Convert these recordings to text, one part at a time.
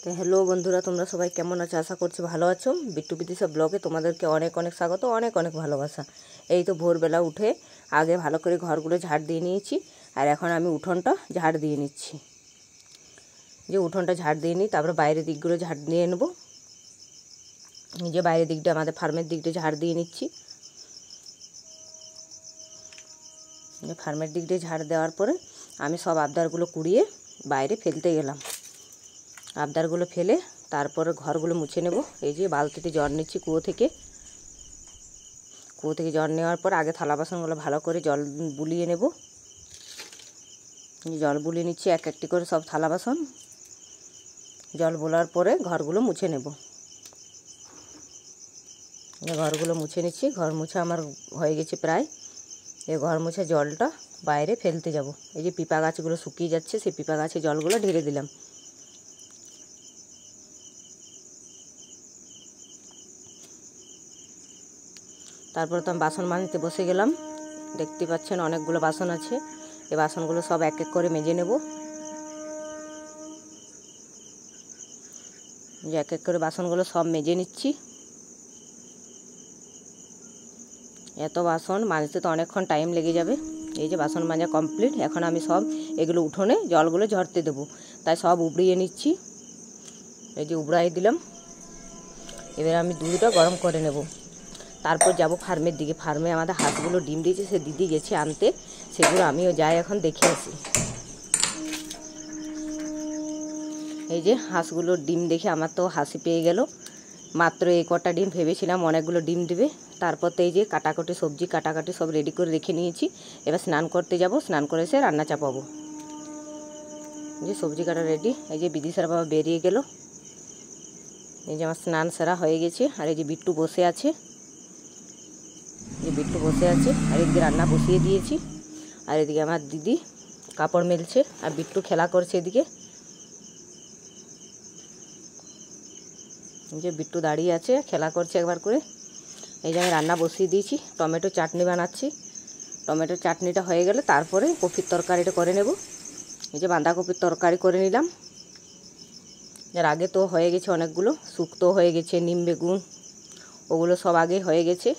তো হ্যালো বন্ধুরা, তোমরা সবাই কেমন আছো? আশা করছি ভালো আছো। বিট্টু বিদিশা ব্লগে তোমাদেরকে অনেক অনেক স্বাগত, অনেক অনেক ভালোবাসা। এই তো ভোরবেলা উঠে আগে ভালো করে ঘরগুলো ঝাড় দিয়ে নিয়েছি, আর এখন আমি উঠোনটা ঝাড় দিয়ে নিচ্ছি। যে উঠোনটা ঝাড় দিয়ে নিই, তারপরে বাইরের দিকগুলো ঝাড় দিয়ে নেবো। যে বাইরের দিকটা আমাদের ফার্মের দিকটা ঝাড় দিয়ে নিচ্ছি। যে ফার্মের দিকটা ঝাড় দেওয়ার পরে আমি সব আবদারগুলো কুড়িয়ে বাইরে ফেলতে গেলাম। আবদারগুলো ফেলে তারপরে ঘরগুলো মুছে নেব। এই যে বালতিতে জল নিচ্ছি কুয়ো থেকে জল নেওয়ার পর আগে থালা বাসনগুলো ভালো করে জল বুলিয়ে নেব। জল বুলিয়ে নিচ্ছি এক একটি করে সব থালা বাসন। জল বোলার পরে ঘরগুলো মুছে নেব। ঘরগুলো মুছে নিচ্ছি। ঘর মুছা আমার হয়ে গেছে প্রায়। এই ঘর মুছা জলটা বাইরে ফেলতে যাব। এই যে পিপা গাছগুলো শুকিয়ে যাচ্ছে, সেই পিপা গাছে জলগুলো ঢেলে দিলাম। তারপরে তো আমি বাসন মাজতে বসে গেলাম। দেখতে পাচ্ছেন অনেকগুলো বাসন আছে। এই বাসনগুলো সব এক এক করে মেজে নেব। যে এক এক করে বাসনগুলো সব মেজে নিচ্ছি। এত বাসন মাজতে তো অনেকক্ষণ টাইম লেগে যাবে। এই যে বাসন মাজা কমপ্লিট। এখন আমি সব এগুলো উঠোনে জলগুলো ঝরতে দেবো, তাই সব উবড়িয়ে নিচ্ছি। এই যে উবড়াই দিলাম। এবার আমি দুধটা গরম করে নেব। তারপর যাব ফার্মের দিকে। ফার্মে আমাদের হাঁসগুলো ডিম দিয়েছে, সে দিদি গেছে আনতে। সেগুলো আমিও যাই এখন দেখে আসি। এই যে হাঁসগুলোর ডিম দেখে আমার তো হাসি পেয়ে গেল। মাত্র এই কটা ডিম, ভেবেছিলাম অনেকগুলো ডিম দেবে। তারপর তো এই যে কাটাকুটি সবজি কাটাকাটি সব রেডি করে রেখে নিয়েছি। এবার স্নান করতে যাব। স্নান করে এসে রান্না চাপাবো। যে সবজি কাটা রেডি। এই যে বিদিশার বাবা বেরিয়ে গেল। এই যে আমার স্নান সেরা হয়ে গেছে। আর এই যে বিট্টু বসে আছে। আর এদিকে রান্না বসিয়ে দিয়েছি। আর এদিকে আমার দিদি কাপড় মেলছে, আর বিট্টু খেলা করছে এদিকে। যে বিট্টু দাঁড়িয়ে আছে, খেলা করছে একবার করে। এই যে আমি রান্না বসিয়ে দিয়েছি। টমেটো চাটনি বানাচ্ছি। টমেটো চাটনিটা হয়ে গেলে তারপরে কপির তরকারিটা করে নেব। এই যে বাঁধাকপির তরকারি করে নিলাম। যার আগে তো হয়ে গেছে অনেকগুলো, শুক্তো হয়ে গেছে, নিম বেগুন ওগুলো সব আগে হয়ে গেছে।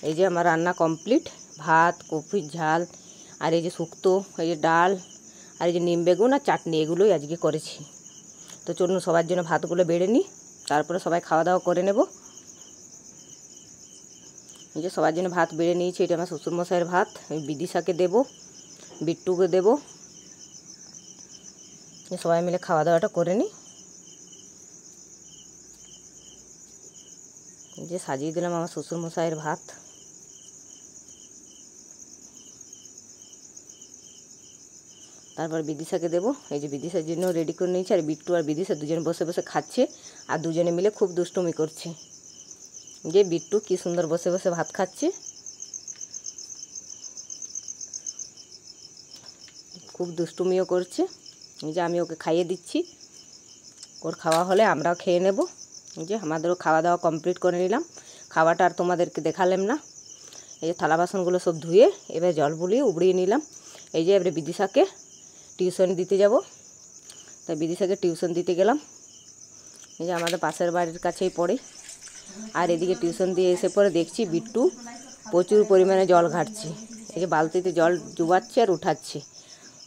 এই যে আমার রান্না কমপ্লিট। ভাত, কপির ঝাল, আর এই যে শুক্তো, এই যে ডাল, আর এই যে নিম বেগুন আর চাটনি, এগুলোই আজকে করেছি। তো চলুন সবার জন্য ভাতগুলো বেড়ে নিই, তারপরে সবাই খাওয়া দাওয়া করে নেব। এই যে সবার জন্য ভাত বেড়ে নিয়েছি। এটা আমার শ্বশুরমশাইয়ের ভাত। বিদিশাকে দেব, বিট্টুকে দেব। সবাই মিলে খাওয়া দাওয়াটা করে নিই। এই যে সাজিয়ে দিলাম আমার শ্বশুরমশাইয়ের ভাত। তারপর বিদিশাকে দেবো। এই যে বিদিশার জন্য রেডি করে নিয়েছি। আর বিট্টু আর বিদিশা দুজনে বসে বসে খাচ্ছে, আর দুজনে মিলে খুব দুষ্টুমি করছে। যে বিট্টু কি সুন্দর বসে বসে ভাত খাচ্ছে, খুব দুষ্টুমিও করছে। এই যে আমি ওকে খাইয়ে দিচ্ছি। ওর খাওয়া হলে আমরাও খেয়ে নেব। এই যে আমাদেরও খাওয়া দাওয়া কমপ্লিট করে নিলাম। খাওয়াটা আর তোমাদেরকে দেখালাম না। এই যে থালা বাসনগুলো সব ধুয়ে এবার জল বুলিয়ে উবড়িয়ে নিলাম। এই যে এবারে বিদিশাকে টিউশন দিতে যাব, তাই বিদিশাকে টিউশন দিতে গেলাম। এই যে আমাদের পাশের বাড়ির কাছেই পড়ে। আর এদিকে টিউশন দিয়ে এসে পরে দেখছি বিট্টু প্রচুর পরিমাণে জল ঘাটছে। এই যে বালতিতে জল ডুবাচ্ছে আর উঠাচ্ছে।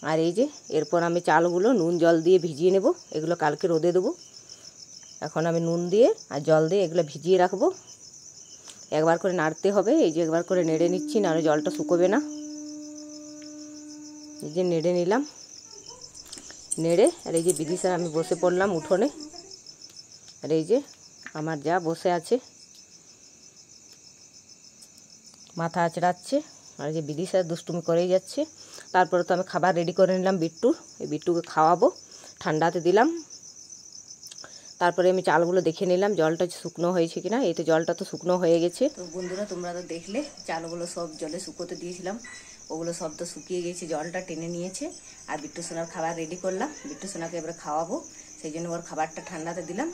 আর এই যে এরপর আমি চালগুলো নুন জল দিয়ে ভিজিয়ে নেব। এগুলো কালকে রোদে দেবো। এখন আমি নুন দিয়ে আর জল দিয়ে এগুলো ভিজিয়ে রাখবো। একবার করে নাড়তে হবে। এই যে একবার করে নেড়ে নিচ্ছি, নাহলে জলটা শুকোবে না। এই যে নেড়ে নিলাম। নেড়ে আর এই যে বিদিশা আমি বসে পড়লাম উঠোনে। আর এই যে আমার যা বসে আছে, মাথা আঁচড়াচ্ছে। আর এই যে বিদিশা দুষ্টুমি করেই যাচ্ছে। তারপরে তো আমি খাবার রেডি করে নিলাম বিট্টুর। এই বিট্টুকে খাওয়াবো, ঠান্ডাতে দিলাম। তারপরে আমি চালগুলো দেখে নিলাম জলটা শুকনো হয়েছে কিনা। এই তো জলটা তো শুকনো হয়ে গেছে। তো বন্ধুরা, তোমরা তো দেখলে চালগুলো সব জলে শুকোতে দিয়েছিলাম, ওগুলো সব তো শুকিয়ে গেছে, জলটা টেনে নিয়েছে। আর বিট্টু সোনার খাবার রেডি করলাম। বিট্টু সোনাকে এবারে খাওয়াবো, সেই জন্য ওর খাবারটা ঠান্ডাতে দিলাম।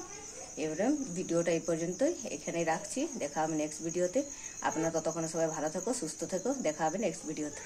এবারে ভিডিওটা এই পর্যন্তই, এখানেই রাখছি। দেখা হবে নেক্সট ভিডিওতে। আপনারা ততক্ষণে সবাই ভালো থেকো, সুস্থ থেকো। দেখা হবে নেক্সট ভিডিওতে।